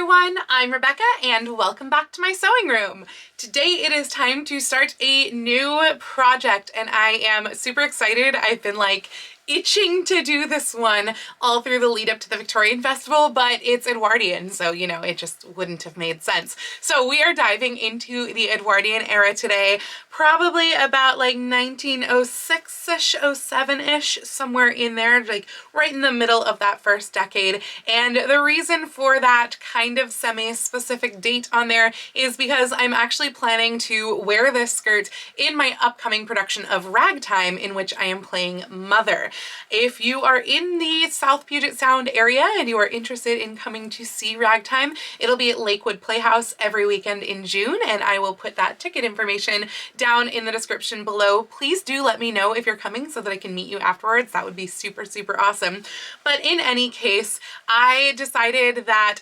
everyone, I'm Rebecca and welcome back to my sewing room. Today it is time to start a new project and I am super excited. I've been itching to do this one all through the lead up to the Victorian Festival, but it's Edwardian, so you know, it just wouldn't have made sense. So we are diving into the Edwardian era today, probably about 1906-ish, 07-ish, somewhere in there, right in the middle of that first decade. And the reason for that kind of semi-specific date on there is because I'm actually planning to wear this skirt in my upcoming production of Ragtime, in which I am playing Mother. If you are in the South Puget Sound area and you are interested in coming to see Ragtime, it'll be at Lakewood Playhouse every weekend in June, and I will put that ticket information down in the description below. Please do let me know if you're coming so that I can meet you afterwards. That would be super, super awesome. But in any case, I decided that,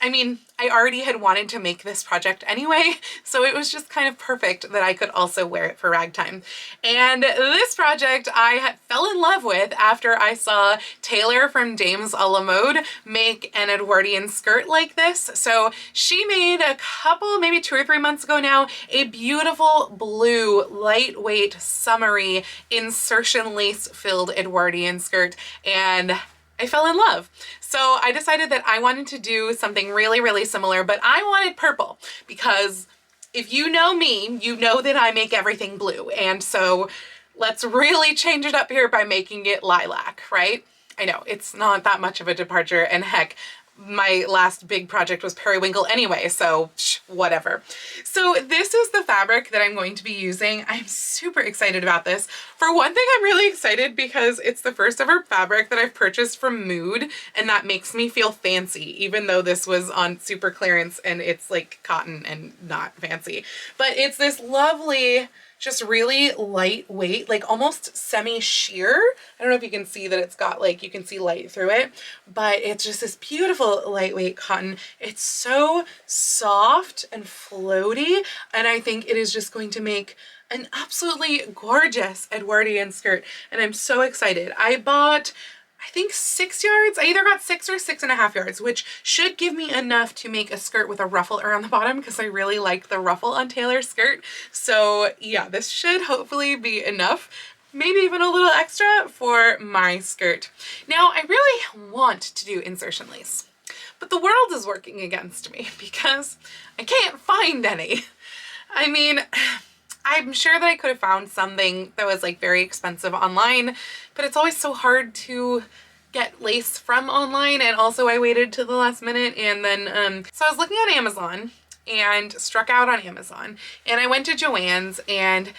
I already had wanted to make this project anyway, so it was just kind of perfect that I could also wear it for Ragtime. And this project I fell in love with after I saw Taylor from Dames a la Mode make an Edwardian skirt like this. So she made a couple, maybe 2 or 3 months ago now, a beautiful blue, lightweight, summery, insertion lace filled Edwardian skirt, and I fell in love. So I decided that I wanted to do something really, really similar, but I wanted purple because if you know me, you know that I make everything blue. And so let's really change it up here by making it lilac, right? I know it's not that much of a departure, and heck, my last big project was periwinkle anyway, so whatever. So this is the fabric that I'm going to be using. I'm super excited about this. For one thing, I'm really excited because it's the first ever fabric that I've purchased from Mood, and that makes me feel fancy, even though this was on super clearance and it's like cotton and not fancy. But it's this lovely, just really lightweight, almost semi-sheer. I don't know if you can see that it's got you can see light through it, but it's just this beautiful lightweight cotton. It's so soft and floaty, and I think it is just going to make an absolutely gorgeous Edwardian skirt, and I'm so excited. I bought, I think 6 yards. I either got 6 or 6.5 yards, which should give me enough to make a skirt with a ruffle around the bottom because I really liked the ruffle on Taylor's skirt. So yeah, this should hopefully be enough, maybe even a little extra for my skirt. Now, I really want to do insertion lace, but the world is working against me because I can't find any. I'm sure that I could have found something that was very expensive online, but it's always so hard to get lace from online, and also I waited till the last minute, and then so I was looking on Amazon and struck out on Amazon, and I went to Joann's and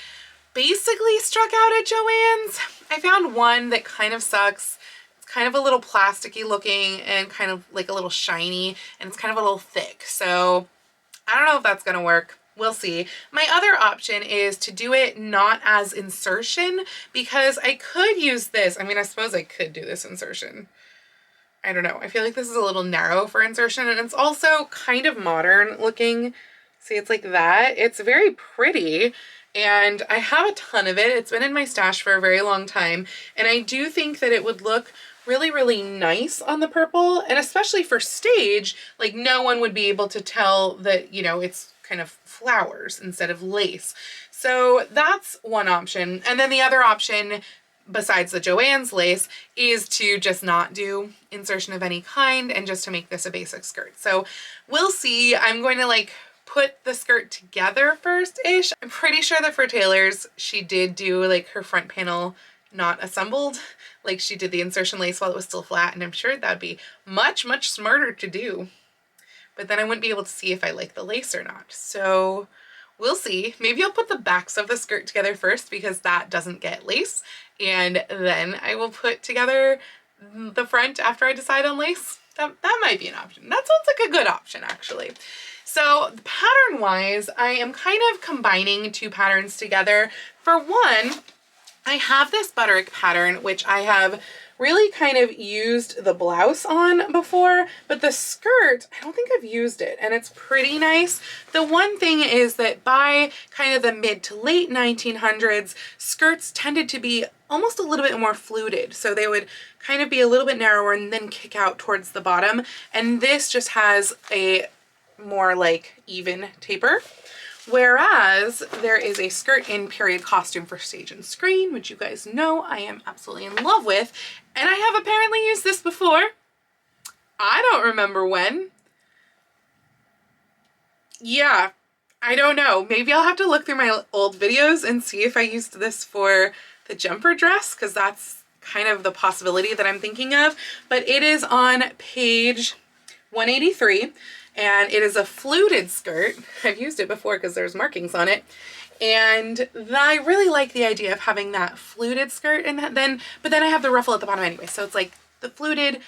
basically struck out at Joann's. I found one that kind of sucks. It's kind of a little plasticky looking and kind of a little shiny, and it's kind of a little thick, so I don't know if that's gonna work. We'll see. My other option is to do it not as insertion, because I could use this. I suppose I could do this insertion. I don't know. I feel like this is a little narrow for insertion, and it's also kind of modern looking. See, it's like that. It's very pretty, and I have a ton of it. It's been in my stash for a very long time, and I do think that it would look really, really nice on the purple, and especially for stage, no one would be able to tell that, you know, it's kind of flowers instead of lace. So that's one option. And then the other option, besides the Joann's lace, is to just not do insertion of any kind and just to make this a basic skirt. So we'll see. I'm going to put the skirt together first-ish. I'm pretty sure that for Taylor's, she did do her front panel not assembled. She did the insertion lace while it was still flat, and I'm sure that'd be much, much smarter to do. But then I wouldn't be able to see if I like the lace or not. So we'll see. Maybe I'll put the backs of the skirt together first because that doesn't get lace. And then I will put together the front after I decide on lace. That might be an option. That sounds like a good option, actually. So pattern-wise, I am kind of combining 2 patterns together. For one, I have this butterick pattern, which I have really kind of used the blouse on before, but the skirt, I don't think I've used it, and it's pretty nice. The one thing is that by kind of the mid to late 1900s, skirts tended to be almost a little bit more fluted. So they would kind of be a little bit narrower and then kick out towards the bottom. And this just has a more like even taper. Whereas there is a skirt in period costume for stage and screen, which you guys know I am absolutely in love with. And I have apparently used this before. I don't remember when. Yeah, I don't know. Maybe I'll have to look through my old videos and see if I used this for the jumper dress, because that's kind of the possibility that I'm thinking of. But it is on page 183. And it is a fluted skirt. I've used it before because there's markings on it. And I really like the idea of having that fluted skirt, and but then I have the ruffle at the bottom anyway. So it's like the fluted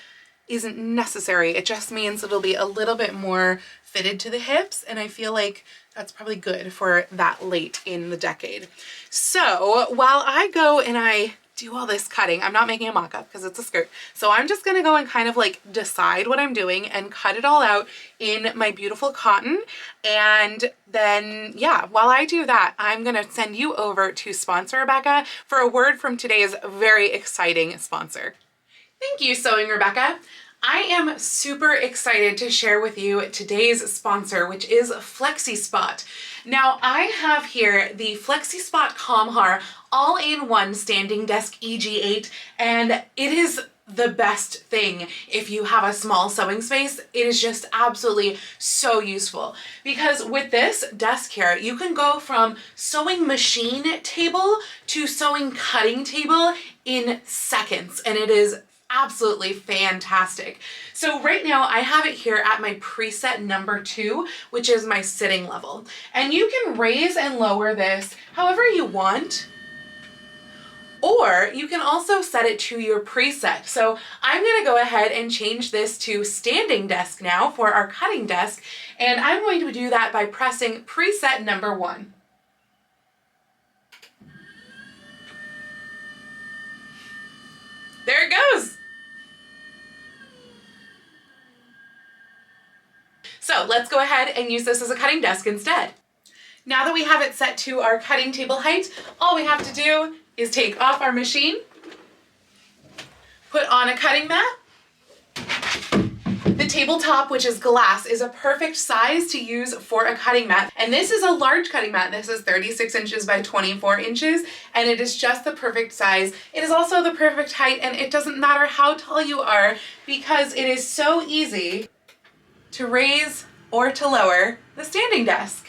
isn't necessary. It just means it'll be a little bit more fitted to the hips. And I feel like that's probably good for that late in the decade. So while I go and I do all this cutting, I'm not making a mock-up because it's a skirt. So I'm just gonna go and kind of like decide what I'm doing and cut it all out in my beautiful cotton. And then, yeah, while I do that, I'm gonna send you over to sponsor Rebecca for a word from today's very exciting sponsor. Thank you, Sewing Rebecca. I am super excited to share with you today's sponsor, which is FlexiSpot. Now, I have here the FlexiSpot Comhar all-in-one standing desk EG8, and it is the best thing if you have a small sewing space. It is just absolutely so useful, because with this desk here, you can go from sewing machine table to sewing cutting table in seconds, and it is absolutely fantastic. So right now I have it here at my preset number 2, which is my sitting level. And you can raise and lower this however you want, or you can also set it to your preset. So I'm gonna go ahead and change this to standing desk now for our cutting desk. And I'm going to do that by pressing preset number 1. There it goes. So let's go ahead and use this as a cutting desk instead. Now that we have it set to our cutting table height, all we have to do is take off our machine, put on a cutting mat. The tabletop, which is glass, is a perfect size to use for a cutting mat. And this is a large cutting mat. This is 36 inches by 24 inches, and it is just the perfect size. It is also the perfect height, and it doesn't matter how tall you are, because it is so easy to raise or to lower the standing desk.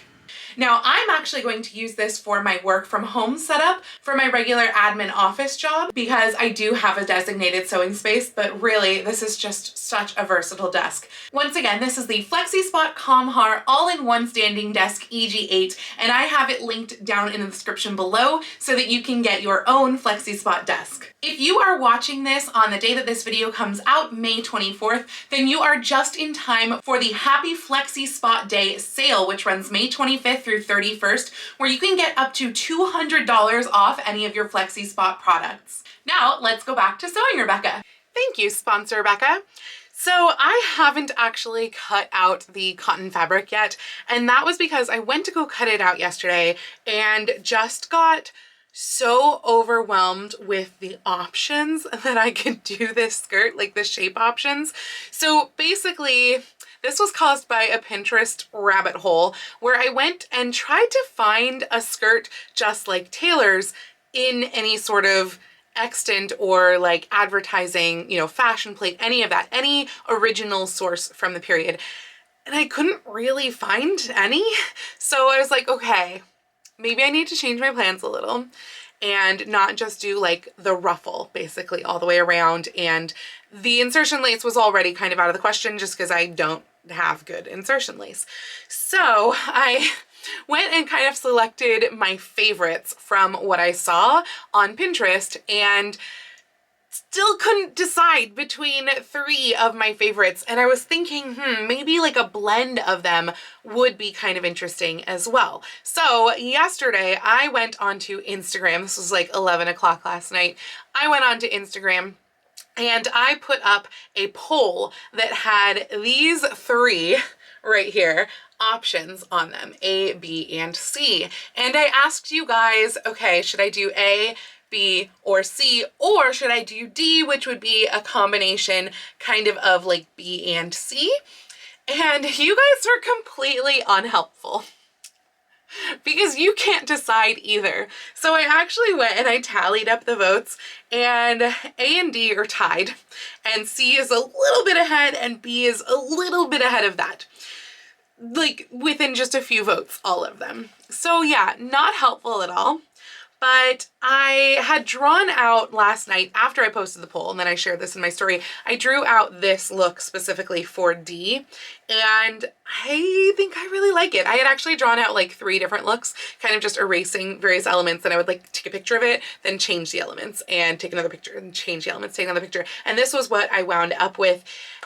Now, I'm actually going to use this for my work from home setup for my regular admin office job, because I do have a designated sewing space, but really this is just such a versatile desk. Once again, this is the FlexiSpot Comhar all-in-one standing desk EG8, and I have it linked down in the description below so that you can get your own FlexiSpot desk. If you are watching this on the day that this video comes out, May 24th, then you are just in time for the Happy FlexiSpot Day sale, which runs May 25th through 31st, where you can get up to $200 off any of your FlexiSpot products. Now, let's go back to Sewing Rebecca. Thank you, sponsor Rebecca. So I haven't actually cut out the cotton fabric yet, and that was because I went to go cut it out yesterday and just got so overwhelmed with the options that I could do this skirt, like the shape options. So basically, this was caused by a Pinterest rabbit hole where I went and tried to find a skirt just like Taylor's in any sort of extant or like advertising, you know, fashion plate, any of that, any original source from the period. And I couldn't really find any. So I was like, okay, maybe I need to change my plans a little and not just do like the ruffle basically all the way around. And the insertion lace was already kind of out of the question just because I don't have good insertion lace. So I went and kind of selected my favorites from what I saw on Pinterest and still couldn't decide between 3 of my favorites. And I was thinking, maybe like a blend of them would be kind of interesting as well. So yesterday I went onto Instagram. This was like 11 o'clock last night. I went onto Instagram and I put up a poll that had these 3 right here options on them, A, B, and C. And I asked you guys, okay, should I do A, B, or C, or should I do D, which would be a combination kind of like B and C? And you guys were completely unhelpful because you can't decide either. So I actually went and I tallied up the votes, and A and D are tied, and C is a little bit ahead and B is a little bit ahead of that. Like within just a few votes, all of them. So yeah, not helpful at all. But I had drawn out last night after I posted the poll, and then I shared this in my story, I drew out this look specifically for D, and I think I really like it. I had actually drawn out like 3 different looks, kind of just erasing various elements, and I would like take a picture of it, then change the elements, and take another picture, and change the elements, take another picture. And this was what I wound up with.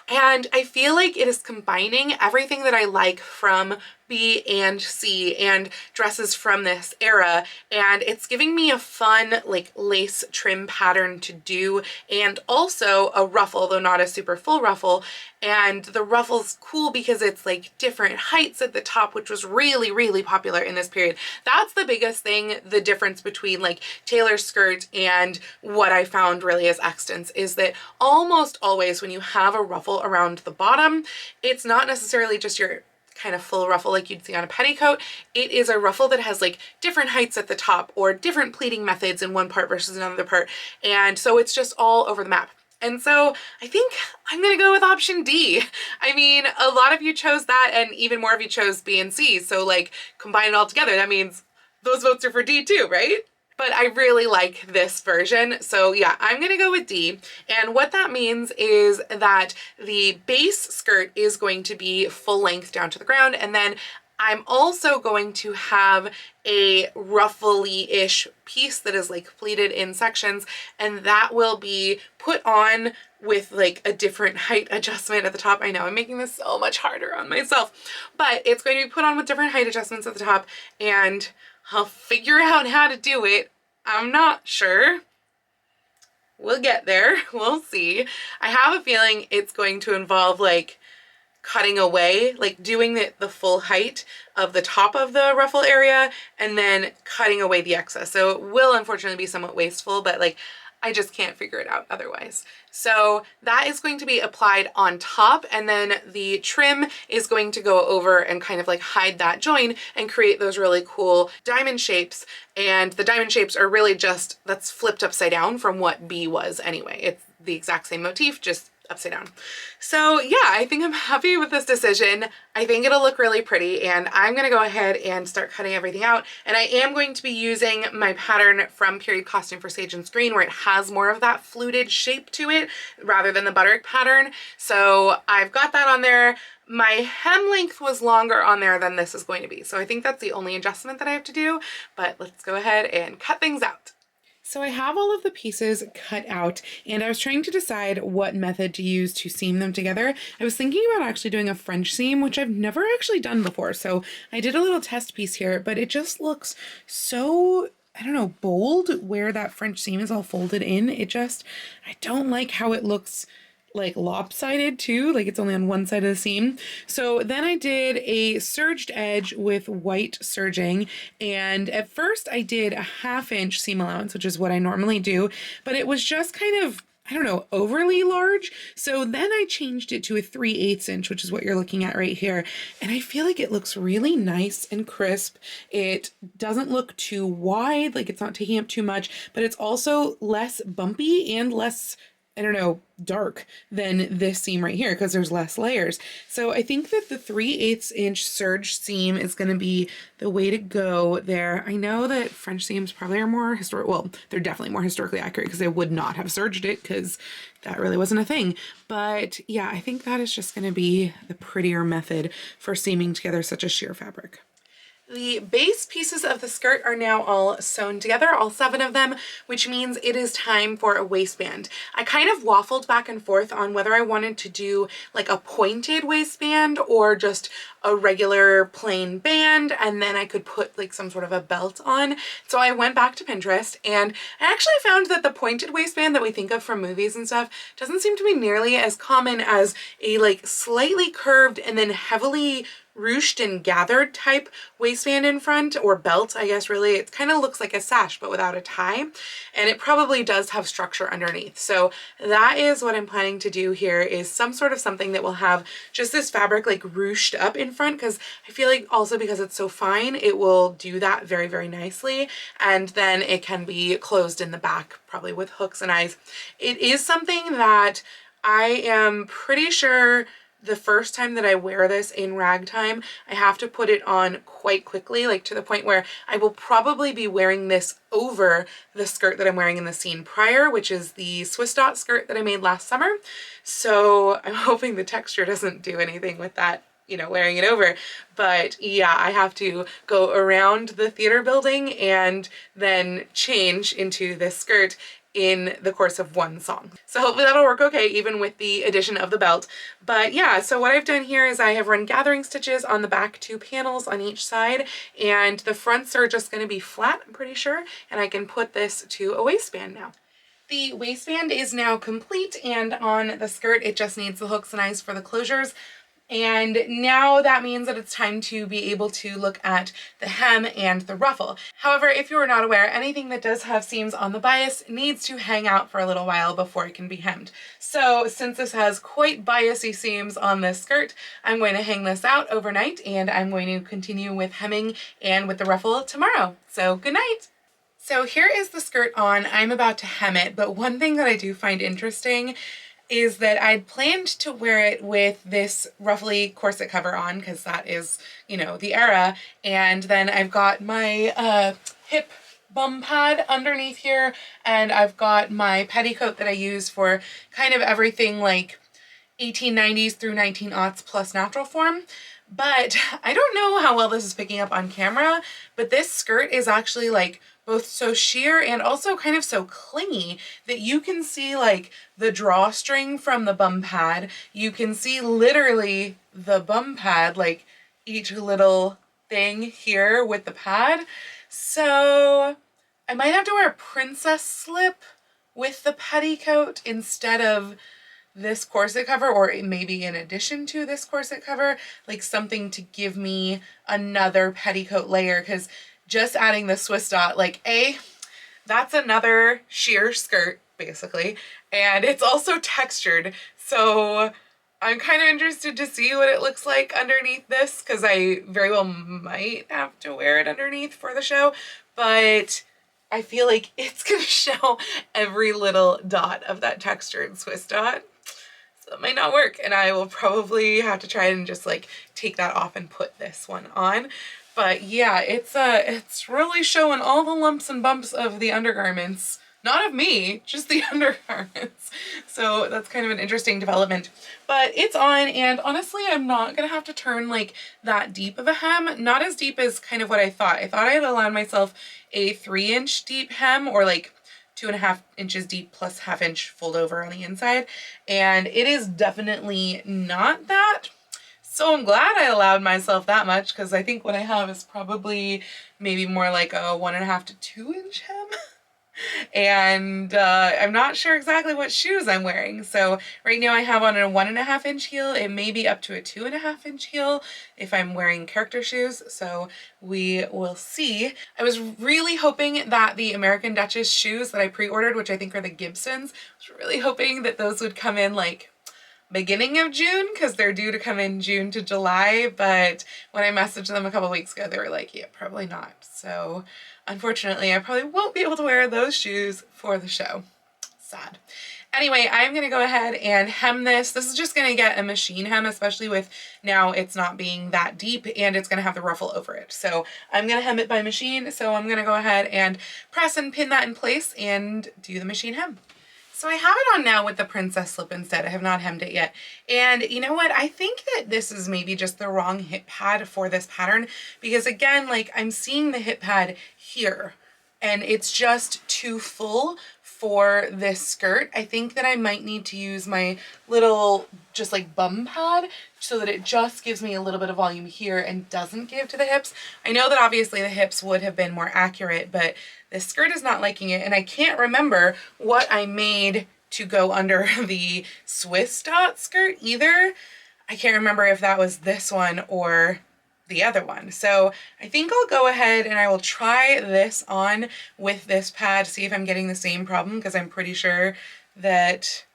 And I feel like it is combining everything that I like from B and C and dresses from this era, and it's giving me a fun like lace trim pattern to do, and also a ruffle, though not a super full ruffle. And the ruffle's cool because it's like different heights at the top, which was really, really popular in this period. That's the biggest thing, the difference between like Taylor's skirt and what I found really as extents is that almost always when you have a ruffle around the bottom, it's not necessarily just your kind of full ruffle like you'd see on a petticoat. It is a ruffle that has like different heights at the top or different pleating methods in one part versus another part. And so it's just all over the map. And so I think I'm gonna go with option D. I mean, a lot of you chose that and even more of you chose B and C. So like combine it all together, that means those votes are for D too, right? But I really like this version. So yeah, I'm gonna go with D. And what that means is that the base skirt is going to be full length down to the ground. And then I'm also going to have a ruffly-ish piece that is like pleated in sections, and that will be put on with like a different height adjustment at the top. I know I'm making this so much harder on myself, but it's going to be put on with different height adjustments at the top, and I'll figure out how to do it. I'm not sure. We'll get there. We'll see. I have a feeling it's going to involve like cutting away, like doing the full height of the top of the ruffle area and then cutting away the excess. So it will unfortunately be somewhat wasteful, but like I just can't figure it out otherwise. So that is going to be applied on top, and then the trim is going to go over and kind of like hide that join and create those really cool diamond shapes. And the diamond shapes are really just, that's flipped upside down from what B was anyway. It's the exact same motif, just upside down. So yeah, I think I'm happy with this decision. I think it'll look really pretty, and I'm gonna go ahead and start cutting everything out. And I am going to be using my pattern from Period Costume for Sage and Screen, where it has more of that fluted shape to it rather than the butterick pattern. So I've got that on there. My hem length was longer on there than this is going to be. So I think that's the only adjustment that I have to do, but let's go ahead and cut things out. So I have all of the pieces cut out, and I was trying to decide what method to use to seam them together. I was thinking about actually doing a French seam, which I've never actually done before. So I did a little test piece here, but it just looks so, I don't know, bold where that French seam is all folded in. I don't like how it looks like lopsided too, like it's only on one side of the seam. So then I did a serged edge with white serging, and at first I did a 1/2 inch seam allowance, which is what I normally do, but it was just kind of, I don't know, overly large. So then I changed it to a 3/8 inch, which is what you're looking at right here. And I feel like it looks really nice and crisp. It doesn't look too wide, like it's not taking up too much, but it's also less bumpy and less, I don't know, dark than this seam right here because there's less layers. So I think that the 3/8 inch serge seam is going to be the way to go there. I know that French seams probably are more well, they're definitely more historically accurate because they would not have serged it because that really wasn't a thing. But yeah, I think that is just going to be the prettier method for seaming together such a sheer fabric. The base pieces of the skirt are now all sewn together, all 7 of them, which means it is time for a waistband. I kind of waffled back and forth on whether I wanted to do like a pointed waistband or just a regular plain band, and then I could put like some sort of a belt on. So I went back to Pinterest, and I actually found that the pointed waistband that we think of from movies and stuff doesn't seem to be nearly as common as a like slightly curved and then heavily ruched and gathered type waistband in front, or belt, I guess really. It kind of looks like a sash but without a tie, and it probably does have structure underneath. So that is what I'm planning to do here, is some sort of something that will have just this fabric like ruched up in front, because I feel like also because it's so fine, it will do that very, very nicely. And then it can be closed in the back, probably with hooks and eyes. It is something that I am pretty sure the first time that I wear this in Ragtime, I have to put it on quite quickly, like to the point where I will probably be wearing this over the skirt that I'm wearing in the scene prior, which is the Swiss dot skirt that I made last summer. So I'm hoping the texture doesn't do anything with that, you know, wearing it over. But yeah, I have to go around the theater building and then change into this skirt in the course of one song. So hopefully that'll work okay, even with the addition of the belt. But yeah, so what I've done here is I have run gathering stitches on the back 2 panels on each side, and the fronts are just gonna be flat, I'm pretty sure, and I can put this to a waistband now. The waistband is now complete, and on the skirt it just needs the hooks and eyes for the closures. And now that means that it's time to be able to look at the hem and the ruffle. However, if you are not aware, anything that does have seams on the bias needs to hang out for a little while before it can be hemmed. So since this has quite biasy seams on this skirt, I'm going to hang this out overnight, and I'm going to continue with hemming and with the ruffle tomorrow. So good night. So here is the skirt on. I'm about to hem it, but one thing that I do find interesting is that I'd planned to wear it with this ruffly corset cover on, because that is, you know, the era. And then I've got my hip bum pad underneath here, and I've got my petticoat that I use for kind of everything like 1890s through 19aughts plus natural form. But I don't know how well this is picking up on camera, but this skirt is actually like both so sheer and also kind of so clingy that you can see like the drawstring from the bum pad. You can see literally the bum pad, like each little thing here with the pad. So I might have to wear a princess slip with the petticoat instead of this corset cover, or maybe in addition to this corset cover, like something to give me another petticoat layer, because just adding the Swiss dot, like that's another sheer skirt basically, and it's also textured, so I'm kind of interested to see what it looks like underneath this, because I very well might have to wear it underneath for the show, but I feel like it's gonna show every little dot of that textured Swiss dot. So it might not work, and I will probably have to try and just like take that off and put this one on. But yeah, it's really showing all the lumps and bumps of the undergarments. Not of me, just the undergarments. So that's kind of an interesting development. But it's on, and honestly, I'm not gonna have to turn like that deep of a hem. Not as deep as kind of what I thought. I thought I had allowed myself a 3-inch deep hem, or like 2.5 inches deep plus ½ inch fold over on the inside. And it is definitely not that. So I'm glad I allowed myself that much, because I think what I have is probably maybe more like a 1.5 to 2 inch hem. And I'm not sure exactly what shoes I'm wearing. So right now I have on a 1.5 inch heel. It may be up to a 2.5 inch heel if I'm wearing character shoes. So we will see. I was really hoping that the American Duchess shoes that I pre-ordered, which I think are the Gibsons, I was really hoping that those would come in like beginning of June, because they're due to come in June to July, but when I messaged them a couple weeks ago, they were like, yeah, probably not. So unfortunately, I probably won't be able to wear those shoes for the show. Sad. Anyway, I'm gonna go ahead and hem this. This is just gonna get a machine hem, especially with now it's not being that deep, and it's gonna have the ruffle over it. So I'm gonna hem it by machine. So I'm gonna go ahead and press and pin that in place and do the machine hem. So I have it on now with the princess slip instead. I have not hemmed it yet. And you know what? I think that this is maybe just the wrong hip pad for this pattern, because again, like I'm seeing the hip pad here and it's just too full for this skirt. I think that I might need to use my little just like bum pad so that it just gives me a little bit of volume here and doesn't give to the hips. I know that obviously the hips would have been more accurate, but this skirt is not liking it, and I can't remember what I made to go under the Swiss dot skirt either. I can't remember if that was this one or the other one. So I think I'll go ahead and I will try this on with this pad, see if I'm getting the same problem, because I'm pretty sure that,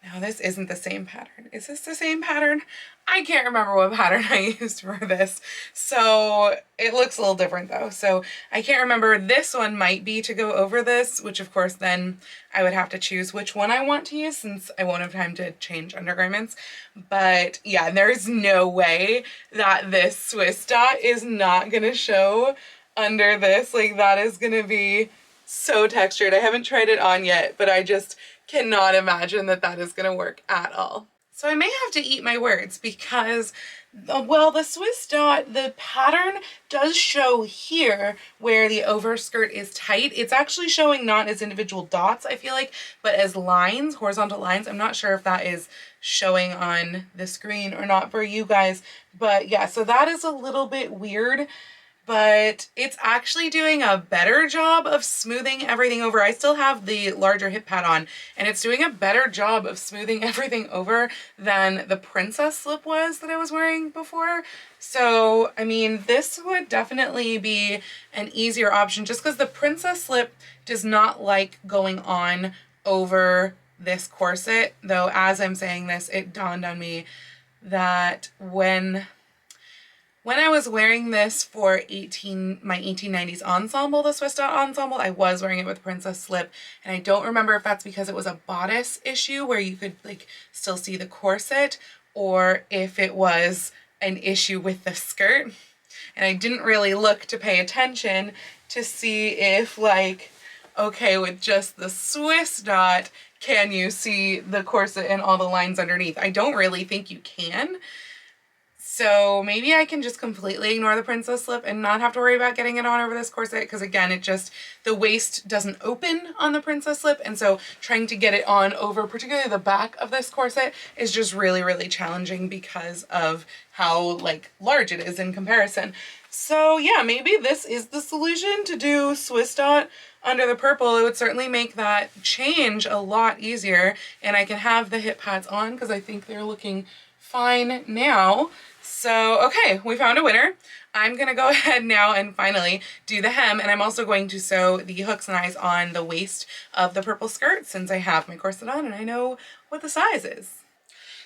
no, this isn't the same pattern. Is this the same pattern? I can't remember what pattern I used for this. So it looks a little different though. So I can't remember. This one might be to go over this, which of course then I would have to choose which one I want to use since I won't have time to change undergarments. But yeah, there's no way that this Swiss dot is not gonna show under this. Like, that is gonna be so textured. I haven't tried it on yet, but I just cannot imagine that that is gonna work at all. So I may have to eat my words because, well, the Swiss dot, the pattern does show here where the overskirt is tight. It's actually showing not as individual dots, I feel like, but as lines, horizontal lines. I'm not sure if that is showing on the screen or not for you guys, but yeah, so that is a little bit weird. But it's actually doing a better job of smoothing everything over. I still have the larger hip pad on, and it's doing a better job of smoothing everything over than the princess slip was that I was wearing before. So, I mean, this would definitely be an easier option just because the princess slip does not like going on over this corset. Though, as I'm saying this, it dawned on me that when I was wearing this for my 1890s ensemble, the Swiss dot ensemble, I was wearing it with princess slip, and I don't remember if that's because it was a bodice issue where you could like still see the corset, or if it was an issue with the skirt. And I didn't really look to pay attention to see if, like, okay, with just the Swiss dot, can you see the corset and all the lines underneath? I don't really think you can. So maybe I can just completely ignore the princess slip and not have to worry about getting it on over this corset, because again, the waist doesn't open on the princess slip, and so trying to get it on over particularly the back of this corset is just really, really challenging because of how like large it is in comparison. So yeah, maybe this is the solution, to do Swiss dot under the purple. It would certainly make that change a lot easier, and I can have the hip pads on because I think they're looking fine now. So, okay, we found a winner. I'm gonna go ahead now and finally do the hem, and I'm also going to sew the hooks and eyes on the waist of the purple skirt since I have my corset on and I know what the size is.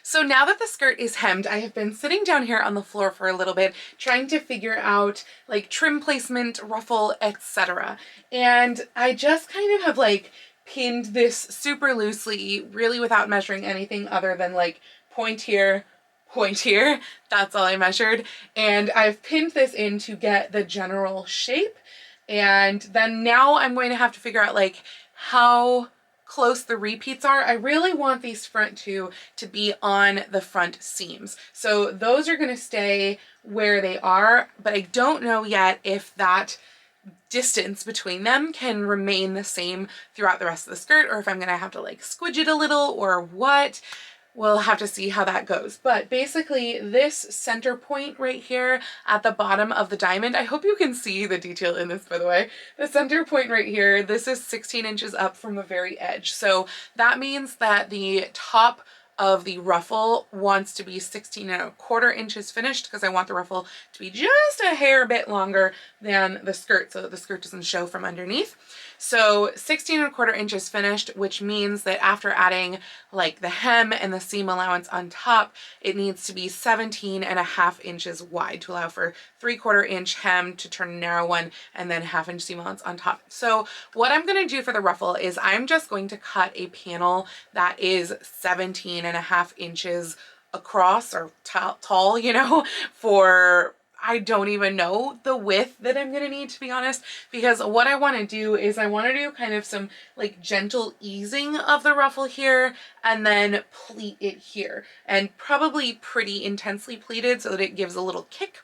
So now that the skirt is hemmed, I have been sitting down here on the floor for a little bit trying to figure out like trim placement, ruffle, etc. And I just kind of have like pinned this super loosely, really without measuring anything other than like point here, that's all I measured, and I've pinned this in to get the general shape. And then now I'm going to have to figure out like how close the repeats are. I really want these front two to be on the front seams, so those are going to stay where they are, but I don't know yet if that distance between them can remain the same throughout the rest of the skirt, or if I'm gonna have to like squidge it a little or what. We'll have to see how that goes. But basically this center point right here at the bottom of the diamond, I hope you can see the detail in this, by the way. The center point right here, this is 16 inches up from the very edge. So that means that the top of the ruffle wants to be 16¼ inches finished, because I want the ruffle to be just a hair bit longer than the skirt so that the skirt doesn't show from underneath. So 16¼ inches finished, which means that after adding like the hem and the seam allowance on top, it needs to be 17½ inches wide to allow for 3/4 inch hem to turn a narrow one, and then 1/2 inch seam allowance on top. So what I'm going to do for the ruffle is I'm just going to cut a panel that is 17½ inches across, or tall, you know, for I don't even know the width that I'm gonna need, to be honest, because what I want to do is I want to do kind of some like gentle easing of the ruffle here, and then pleat it here, and probably pretty intensely pleated so that it gives a little kick.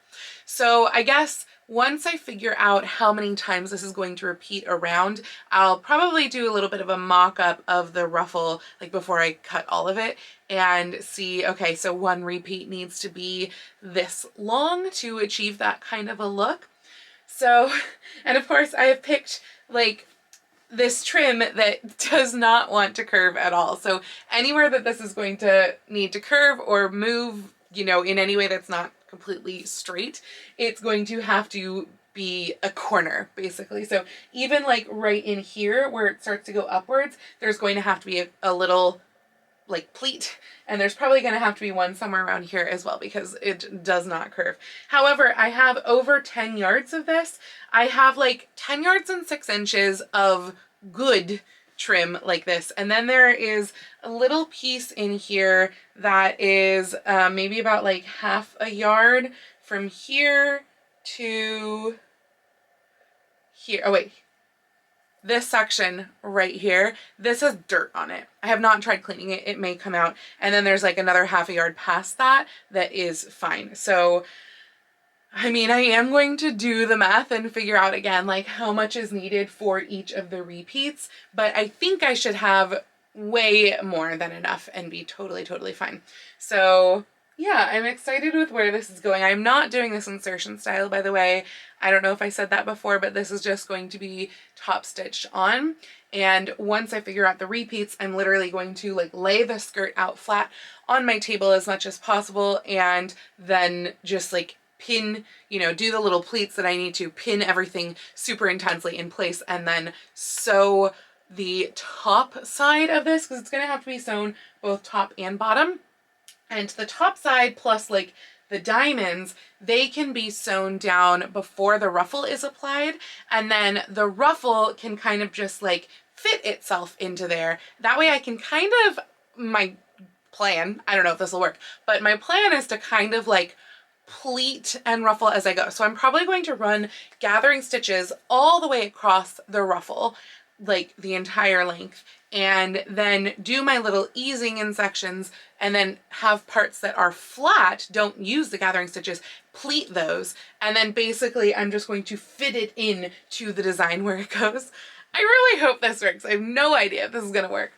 So I guess once I figure out how many times this is going to repeat around, I'll probably do a little bit of a mock-up of the ruffle like before I cut all of it, and see, okay, so one repeat needs to be this long to achieve that kind of a look. So, and of course I have picked like this trim that does not want to curve at all. So anywhere that this is going to need to curve or move, you know, in any way that's not completely straight, it's going to have to be a corner basically. So even like right in here where it starts to go upwards, there's going to have to be a little like pleat, and there's probably going to have to be one somewhere around here as well because it does not curve. However, I have over 10 yards of this. I have like 10 yards and 6 inches of good trim like this, and then there is a little piece in here that is maybe about like half a yard from here to here. Oh wait, this section right here, this has dirt on it. I have not tried cleaning it. It may come out. And then there's like another half a yard past that that is fine. So, I mean, I am going to do the math and figure out again, like how much is needed for each of the repeats, but I think I should have way more than enough and be totally fine. So yeah, I'm excited with where this is going. I'm not doing this insertion style, by the way. I don't know if I said that before, but this is just going to be top stitched on. And once I figure out the repeats, I'm literally going to like lay the skirt out flat on my table as much as possible and then just like pin, you know, do the little pleats that I need to, pin everything super intensely in place, and then sew the top side of this because it's going to have to be sewn both top and bottom. And the top side plus like the diamonds, they can be sewn down before the ruffle is applied, and then the ruffle can kind of just like fit itself into there. That way I can kind of, my plan, I don't know if this will work, but my plan is to kind of like pleat and ruffle as I go. So I'm probably going to run gathering stitches all the way across the ruffle, like the entire length, and then do my little easing in sections, and then have parts that are flat, don't use the gathering stitches, pleat those, and then basically I'm just going to fit it in to the design where it goes. I really hope this works. I have no idea if this is gonna work,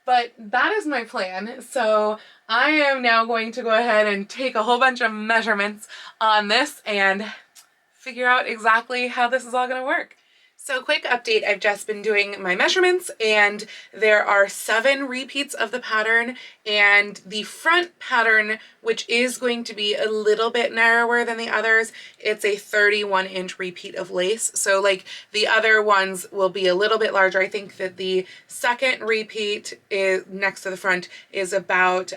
but that is my plan. So I am now going to go ahead and take a whole bunch of measurements on this and figure out exactly how this is all gonna work. So quick update, I've just been doing my measurements and there are 7 repeats of the pattern, and the front pattern, which is going to be a little bit narrower than the others, it's a 31-inch repeat of lace. So like the other ones will be a little bit larger. I think that the second repeat is next to the front is about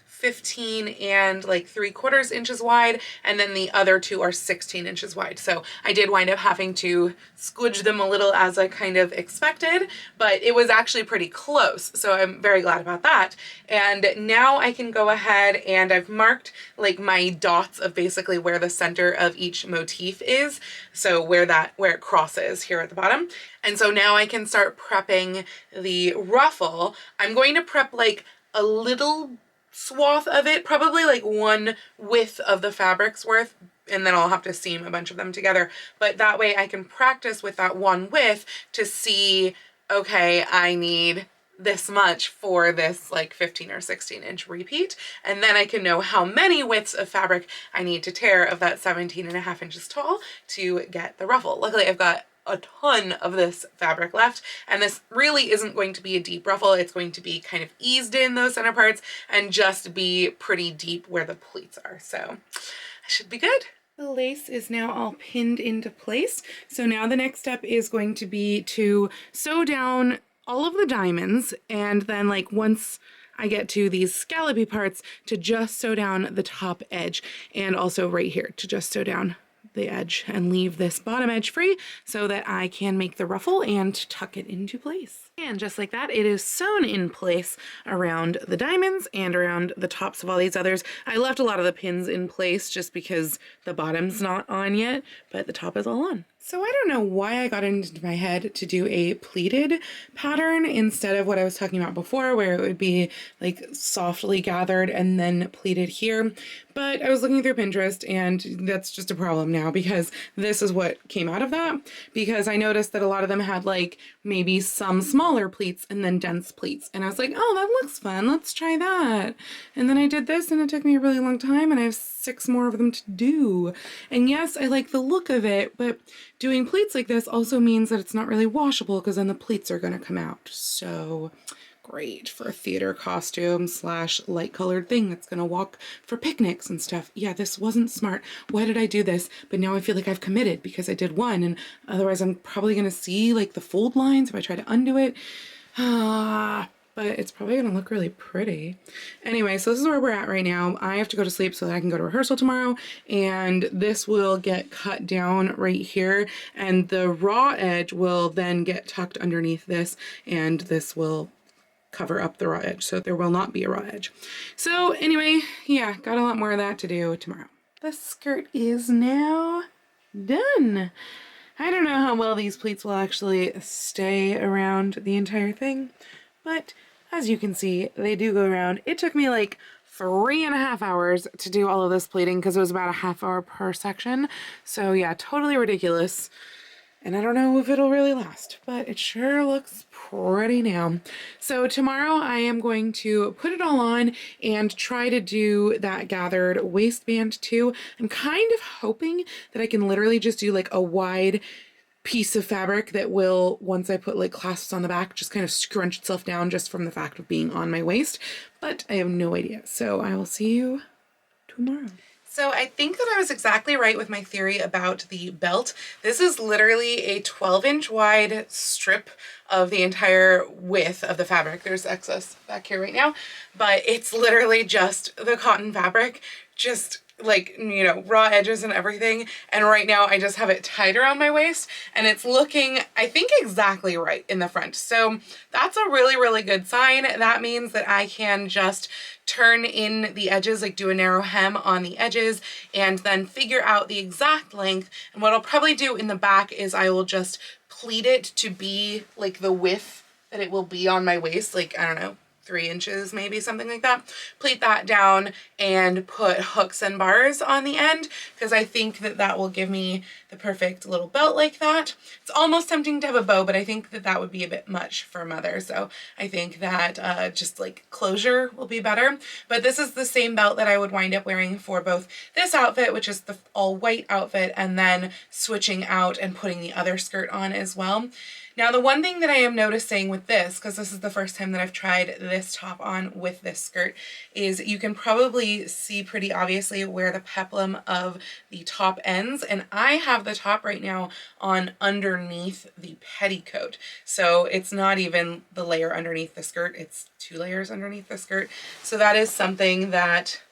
15 and like 3/4 inches wide, and then the other 2 are 16 inches wide. So I did wind up having to squidge them a little as I kind of expected, but it was actually pretty close. So I'm very glad about that. And now I can go ahead and I've marked like my dots of basically where the center of each motif is. So where it crosses here at the bottom. And so now I can start prepping the ruffle. I'm going to prep like a little swath of it, probably like one width of the fabric's worth, and then I'll have to seam a bunch of them together. But that way I can practice with that one width to see, okay, I need this much for this like 15 or 16 inch repeat, and then I can know how many widths of fabric I need to tear of that 17.5 inches tall to get the ruffle. Luckily I've got a ton of this fabric left, and this really isn't going to be a deep ruffle. It's going to be kind of eased in those center parts and just be pretty deep where the pleats are. So I should be good. The lace is now all pinned into place. So now the next step is going to be to sew down all of the diamonds, and then like once I get to these scallopy parts, to just sew down the top edge, and also right here to just sew down the edge and leave this bottom edge free so that I can make the ruffle and tuck it into place. And just like that, it is sewn in place around the diamonds and around the tops of all these others. I left a lot of the pins in place just because the bottom's not on yet, but the top is all on. So I don't know why I got into my head to do a pleated pattern instead of what I was talking about before, where it would be like softly gathered and then pleated here. But I was looking through Pinterest, and that's just a problem now because this is what came out of that. Because I noticed that a lot of them had like maybe some smaller pleats and then dense pleats. And I was like, oh, that looks fun. Let's try that. And then I did this, and it took me a really long time, and I have 6 more of them to do. And yes, I like the look of it, but doing pleats like this also means that it's not really washable because then the pleats are going to come out. So great for a theater costume slash light colored thing that's gonna walk for picnics and stuff. Yeah, this wasn't smart. Why did I do this? But now I feel like I've committed because I did one, and otherwise I'm probably gonna see like the fold lines if I try to undo it. But it's probably gonna look really pretty. Anyway, so this is where we're at right now. I have to go to sleep so that I can go to rehearsal tomorrow, and this will get cut down right here, and the raw edge will then get tucked underneath this, and this will cover up the raw edge, so there will not be a raw edge. So anyway, yeah, got a lot more of that to do tomorrow. The skirt is now done. I don't know how well these pleats will actually stay around the entire thing, but as you can see, they do go around. It took me like 3.5 hours to do all of this pleating because it was about a half hour per section. So yeah, totally ridiculous. And I don't know if it'll really last, but it sure looks pretty now. So tomorrow I am going to put it all on and try to do that gathered waistband too. I'm kind of hoping that I can literally just do like a wide piece of fabric that will, once I put like clasps on the back, just kind of scrunch itself down just from the fact of being on my waist. But I have no idea. So I will see you tomorrow. So I think that I was exactly right with my theory about the belt. This is literally a 12-inch wide strip of the entire width of the fabric. There's excess back here right now, but it's literally just the cotton fabric, just like, you know, raw edges and everything. And right now I just have it tied around my waist, and it's looking, I think, exactly right in the front. So that's a really, really good sign. That means that I can just turn in the edges, like do a narrow hem on the edges, and then figure out the exact length. And what I'll probably do in the back is I will just pleat it to be like the width that it will be on my waist, like, I don't know, 3 inches, maybe something like that. Pleat that down and put hooks and bars on the end, because I think that that will give me the perfect little belt like that. It's almost tempting to have a bow, but I think that that would be a bit much for mother. So I think that just like closure will be better. But this is the same belt that I would wind up wearing for both this outfit, which is the all white outfit, and then switching out and putting the other skirt on as well. Now, the one thing that I am noticing with this, because this is the first time that I've tried this top on with this skirt, is you can probably see pretty obviously where the peplum of the top ends. And I have the top right now on underneath the petticoat. So it's not even the layer underneath the skirt, it's 2 layers underneath the skirt. So that is something that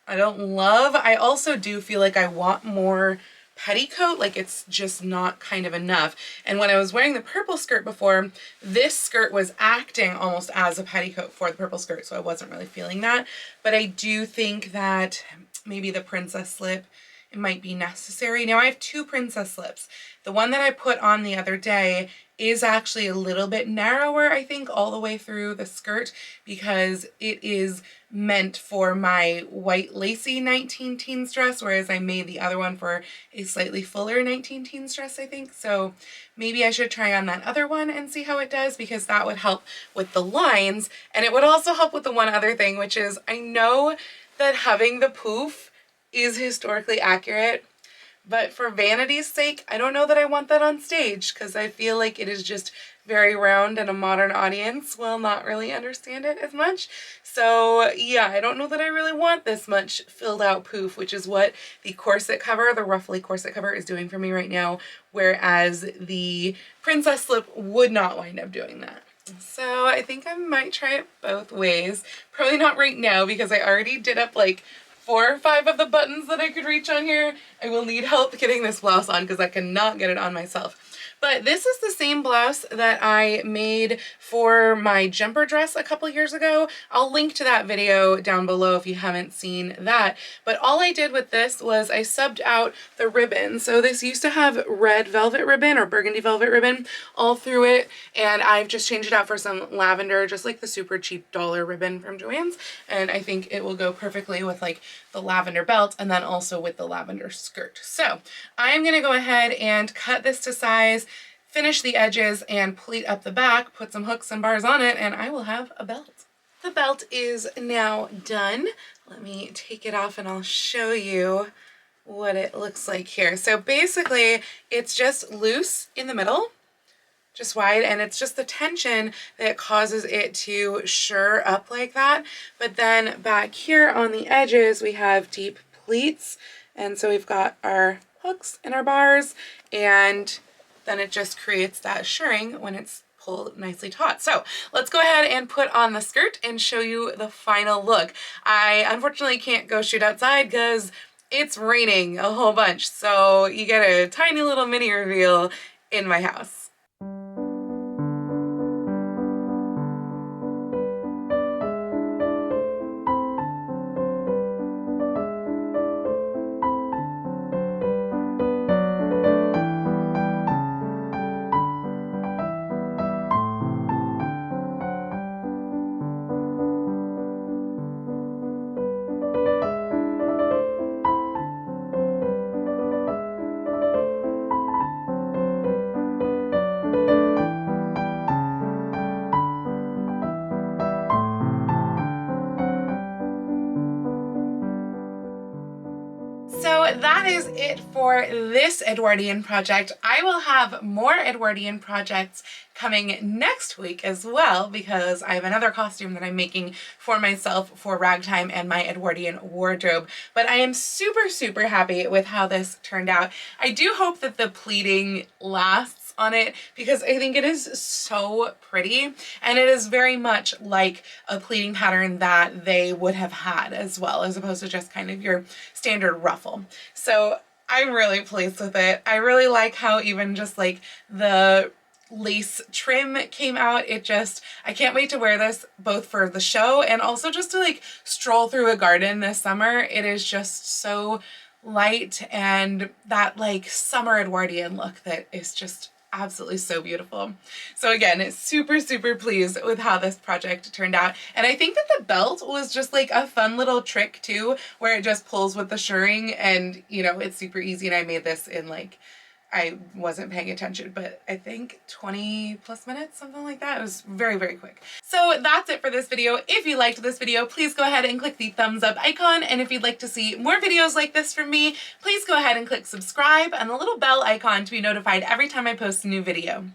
I don't love. I also do feel like I want more petticoat, like it's just not kind of enough. And when I was wearing the purple skirt before, this skirt was acting almost as a petticoat for the purple skirt, so I wasn't really feeling that. But I do think that maybe the princess slip, it might be necessary. Now I have 2 princess slips. The one that I put on the other day is actually a little bit narrower, I think, all the way through the skirt, because it is meant for my white lacy 19 teens dress, whereas I made the other one for a slightly fuller 19 teens dress, I think. So maybe I should try on that other one and see how it does, because that would help with the lines. And it would also help with the one other thing, which is I know that having the poof is historically accurate, but for vanity's sake, I don't know that I want that on stage, because I feel like it is just very round and a modern audience will not really understand it as much. So yeah, I don't know that I really want this much filled out poof, which is what the corset cover, the Ruffly corset cover, is doing for me right now, whereas the princess slip would not wind up doing that. So I think I might try it both ways. Probably not right now, because I already did up like 4 or 5 of the buttons that I could reach on here. I will need help getting this blouse on because I cannot get it on myself. But this is the same blouse that I made for my jumper dress a couple years ago. I'll link to that video down below if you haven't seen that. But all I did with this was I subbed out the ribbon. So this used to have red velvet ribbon or burgundy velvet ribbon all through it, and I've just changed it out for some lavender, just like the super cheap dollar ribbon from Joann's. And I think it will go perfectly with like the the lavender belt and then also with the lavender skirt. So I'm gonna go ahead and cut this to size, finish the edges, and pleat up the back, put some hooks and bars on it, and I will have a belt. The belt is now done. Let me take it off and I'll show you what it looks like here. So basically it's just loose in the middle, just wide, and it's just the tension that causes it to sure up like that. But then back here on the edges we have deep pleats, and so we've got our hooks and our bars, and then it just creates that shirring when it's pulled nicely taut. So let's go ahead and put on the skirt and show you the final look. I unfortunately can't go shoot outside because it's raining a whole bunch, so you get a tiny little mini reveal in my house. So that is it for this Edwardian project. I will have more Edwardian projects coming next week as well, because I have another costume that I'm making for myself for Ragtime and my Edwardian wardrobe. But I am super, super happy with how this turned out. I do hope that the pleating lasts on it because I think it is so pretty, and it is very much like a pleating pattern that they would have had as well, as opposed to just kind of your standard ruffle. So I'm really pleased with it. I really like how even just like the lace trim came out. I can't wait to wear this both for the show and also just to like stroll through a garden this summer. It is just so light and that like summer Edwardian look that is just absolutely so beautiful. So again, super, super pleased with how this project turned out. And I think that the belt was just like a fun little trick too, where it just pulls with the shirring, and you know, it's super easy. And I made this in like, I wasn't paying attention, but I think 20 plus minutes, something like that. It was very, very quick. So that's it for this video. If you liked this video, please go ahead and click the thumbs up icon. And if you'd like to see more videos like this from me, please go ahead and click subscribe and the little bell icon to be notified every time I post a new video.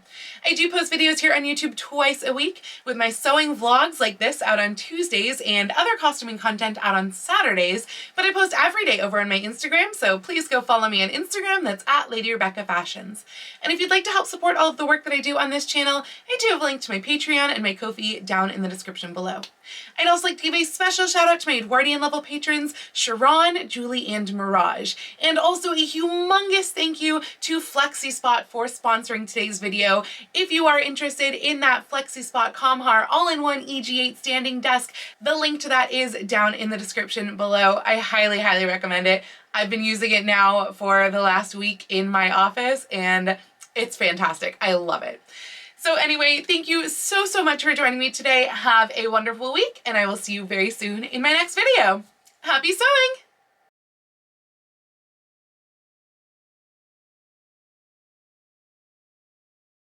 I do post videos here on YouTube twice a week, with my sewing vlogs like this out on Tuesdays and other costuming content out on Saturdays, but I post every day over on my Instagram, so please go follow me on Instagram. That's at Lady Rebecca Fashions. And if you'd like to help support all of the work that I do on this channel, I do have a link to my Patreon and my Ko-fi down in the description below. I'd also like to give a special shout out to my Edwardian level patrons, Sharon, Julie, and Mirage. And also a humongous thank you to FlexiSpot for sponsoring today's video. If you are interested in that FlexiSpot Comhar all-in-one EG8 standing desk, the link to that is down in the description below. I highly, highly recommend it. I've been using it now for the last week in my office, and it's fantastic. I love it. So anyway, thank you so, so much for joining me today. Have a wonderful week, and I will see you very soon in my next video. Happy sewing!